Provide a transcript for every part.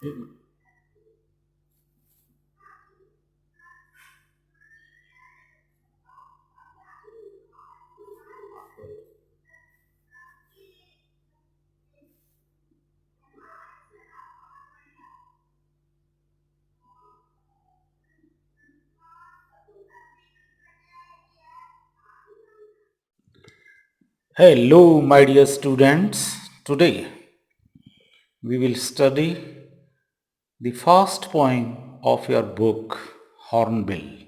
Hello, my dear students. Today we will study the first poem of your book, Hornbill.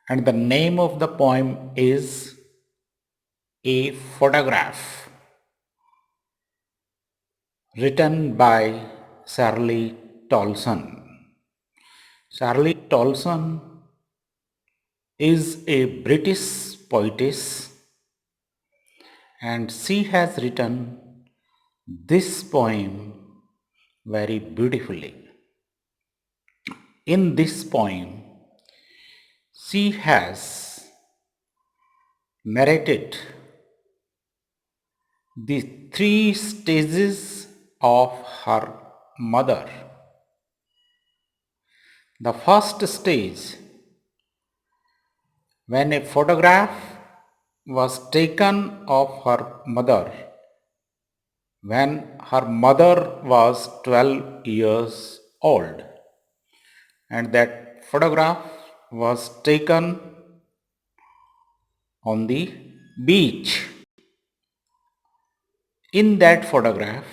And the name of the poem is A Photograph, written by Shirley Tolson. Shirley Tolson is a British poetess and she has written this poem very beautifully. In this poem, she has narrated the three stages of her mother. The first stage, when a photograph was taken of her mother when her mother was 12 years old, and that photograph was taken on the beach. In that photograph,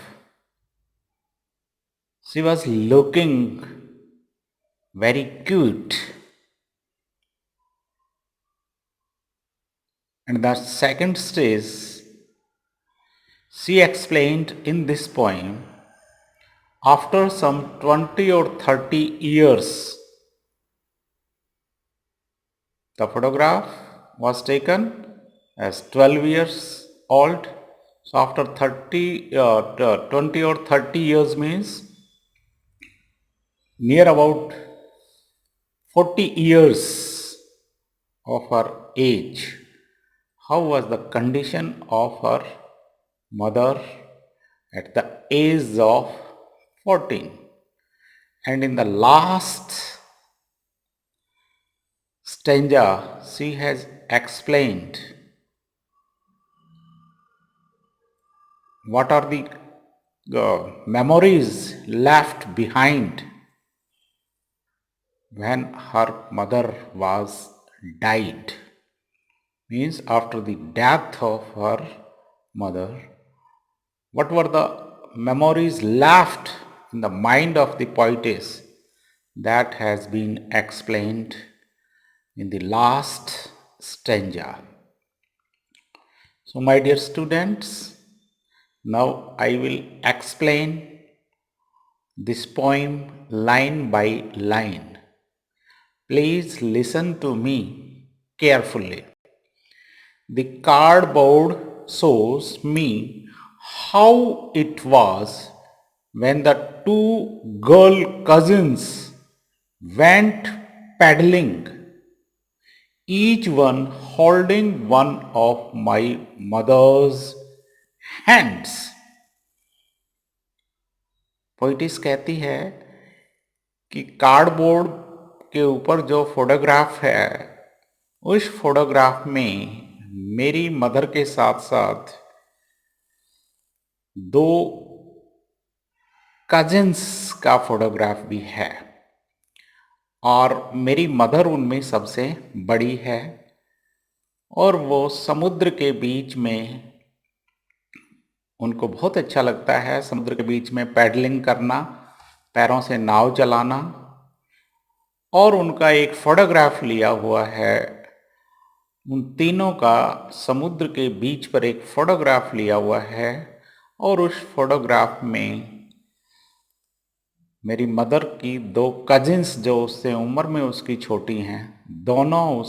she was looking very cute. And the second stage, she explained in this poem, after some 20 or 30 years, the photograph was taken as 12 years old. So after 20 or 30 years means near about 40 years of her age. How was the condition of her mother at the age of 14? And in the last stanza, she has explained what are the memories left behind when her mother was died, means after the death of her mother, what were the memories left in the mind of the poetess, that has been explained in the last stanza. So my dear students, now I will explain this poem line by line. Please listen to me carefully. The cardboard shows me how it was when the two girl cousins went paddling, each one holding one of my mother's hands. पोइटिस कहती है कि cardboard के ऊपर जो photograph है, उस photograph में मेरी मदर के साथ साथ दो कजिन्स का फोटोग्राफ भी है और मेरी मदर उनमें सबसे बड़ी है और वो समुद्र के बीच में, उनको बहुत अच्छा लगता है समुद्र के बीच में पैडलिंग करना, पैरों से नाव चलाना, और उनका एक फोटोग्राफ लिया हुआ है उन तीनों का, समुद्र के बीच पर एक फोटोग्राफ लिया हुआ है और उस फोटोग्राफ में मेरी मदर की दो कजिन्स जो उससे उम्र में उसकी छोटी हैं, दोनों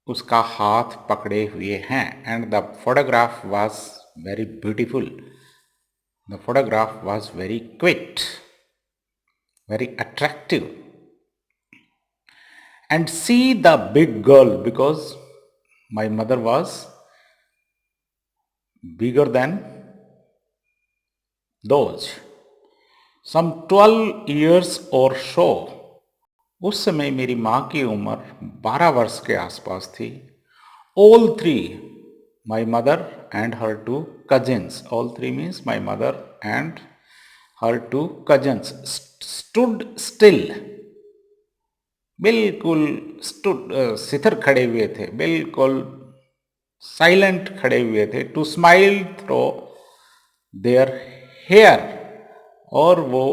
उसका हाथ पकड़े हुए हैं. And the photograph was very beautiful. The photograph was very quit, very attractive. And see the big girl, because my mother was bigger than those. Some 12 years or so. उस समय मेरी माँ की उम्र 12 वर्ष के आसपास थी. All three, my mother and her two cousins, all three means my mother and her two cousins, stood still. बिल्कुल सिथर खड़े हुए थे, बिल्कुल साइलेंट खड़े हुए थे. To smile through their hair, और वो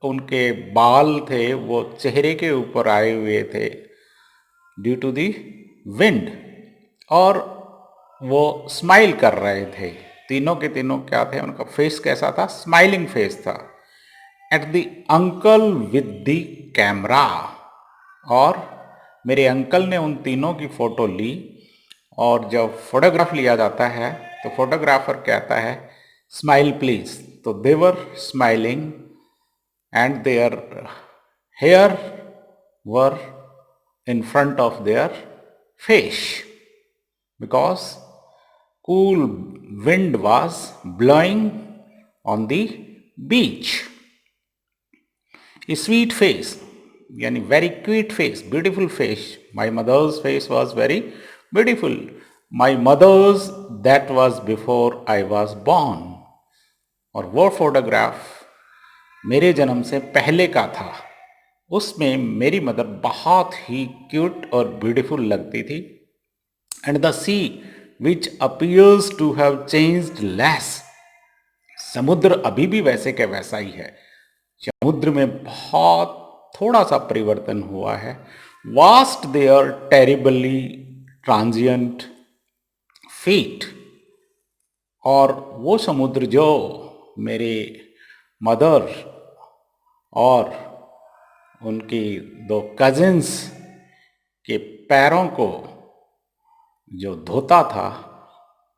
उनके बाल थे वो चेहरे के ऊपर आए हुए थे ड्यू टू दी विंड, और वो स्माइल कर रहे थे. तीनों के तीनों क्या थे, उनका फेस कैसा था, स्माइलिंग फेस था. At the uncle with the camera, और मेरे अंकल ने उन तीनों की फोटो ली. और जब फोटोग्राफ लिया जाता है तो फोटोग्राफर कहता है स्माइल प्लीज. तो they were smiling and their hair were in front of their face because cool wind was blowing on the beach. A sweet face, yani very cute face, beautiful face. My mother's face was very beautiful. My mother's that was before I was born. और वो photograph मेरे जन्म से पहले का था. उसमें मेरी मदर बहुत ही क्यूट और ब्यूटीफुल लगती थी. And the sea which appears to have changed less, समुद्र अभी भी वैसे के वैसा ही है. समुद्र में बहुत थोड़ा सा परिवर्तन हुआ है. Vast their terribly transient feet, और वो समुद्र जो मेरे मदर और उनकी दो कजिन्स के पैरों को जो धोता था,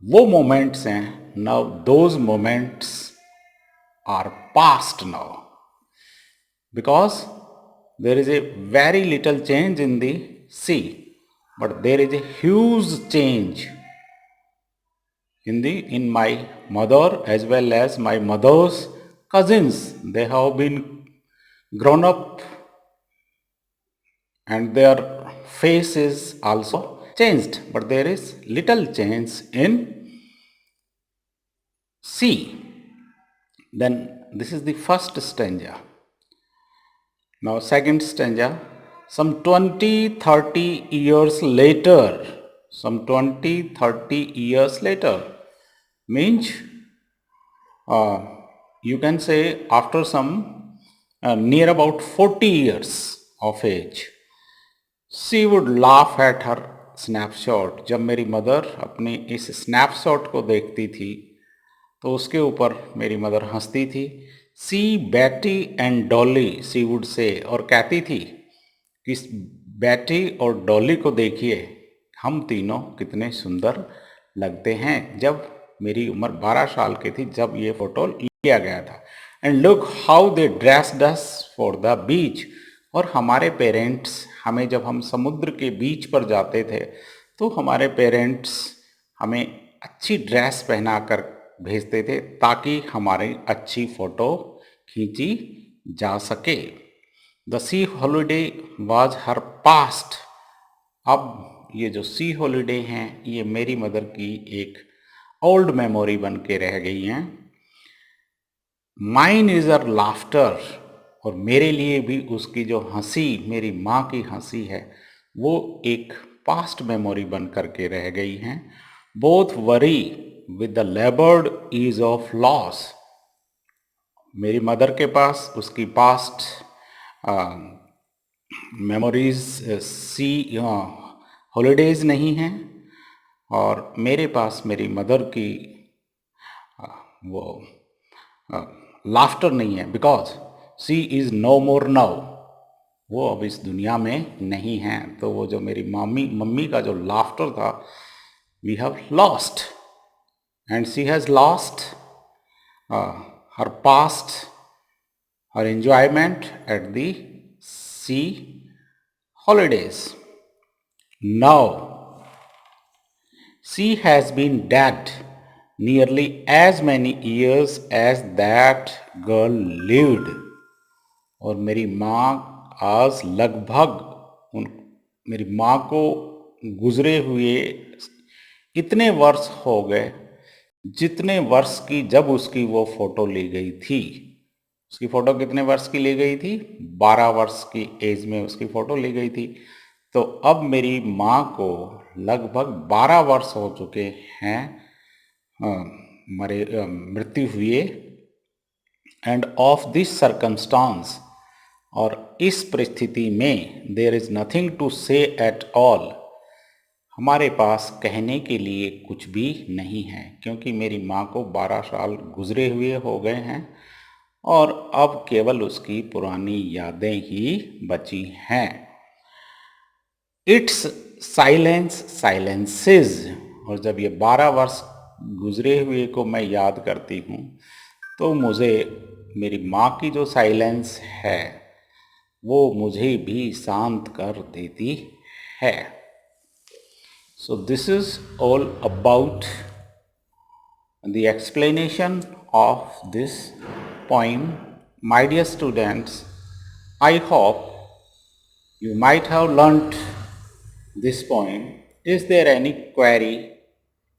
वो मोमेंट्स हैं. Now those moments are past now because there is a very little change in the sea, but there is a huge change in my mother as well as my mother's cousins. They have been grown up and their face is also changed, but there is little change in C. Then this is the first stanza. Now second stanza, some 20-30 years later, some 20-30 years later means you can say after some near about 40 years of age, she would laugh at her snapshot. जब मेरी mother अपनी इस snapshot को देखती थी तो उसके ऊपर मेरी मदर हंसती थी. See Betty and Dolly, she would say, और कहती थी कि बैटी और डॉली को देखिए, हम तीनों कितने सुंदर लगते हैं. जब मेरी उम्र 12 साल की थी जब ये फोटो लिया गया था. And look how they dressed us for the beach, और हमारे पेरेंट्स हमें, जब हम समुद्र के बीच पर जाते थे तो हमारे पेरेंट्स हमें अच्छी ड्रेस पहना कर भेजते थे ताकि हमारी अच्छी फ़ोटो खींची जा सके. The C holiday was her past. अब ये जो सी हॉलीडे हैं ये मेरी मदर की एक ओल्ड मेमोरी बन के रह गई हैं. माइन इज अर लाफ्टर, और मेरे लिए भी उसकी जो हंसी, मेरी माँ की हंसी है, वो एक पास्ट मेमोरी बन करके रह गई हैं. Both worry with the laboured ease of loss. मेरी मदर के पास उसकी पास्ट मेमोरीज सी हॉलीडेज नहीं हैं, और मेरे पास मेरी मदर की वो लाफ्टर नहीं है. Because she is no more now, वो अब इस दुनिया में नहीं है. तो वो जो मेरी मम्मी का जो लाफ्टर था, we have lost, and she has lost her past, her enjoyment at the sea holidays. Now she has been dead nearly as many years as that girl lived. और मेरी माँ आज लगभग उन मेरी माँ को गुजरे हुए इतने वर्ष हो गए जितने वर्ष की जब उसकी वो फोटो ली गई थी। उसकी फोटो कितने वर्ष की ली गई थी? 12 वर्ष की एज में उसकी फोटो ली गई थी। तो अब मेरी माँ को लगभग 12 वर्ष हो चुके हैं मृत्यु हुए। एंड ऑफ दिस सर्कमस्टांस, और इस परिस्थिति में देयर इज नथिंग टू से एट ऑल, हमारे पास कहने के लिए कुछ भी नहीं है, क्योंकि मेरी माँ को 12 साल गुजरे हुए हो गए हैं और अब केवल उसकी पुरानी यादें ही बची हैं। इट्स साइलेंस साइलेंसेस, और जब ये 12 वर्ष गुजरे हुए को मैं याद करती हूँ तो मुझे मेरी माँ की जो साइलेंस है वो मुझे भी शांत कर देती है। So this is all about the explanation of this poem. My dear students, I hope you might have learnt this poem. Is there any query?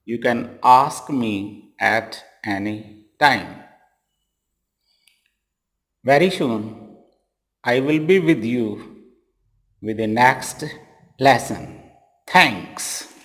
You can ask me at any time. Very soon, I will be with you with the next lesson. Thanks.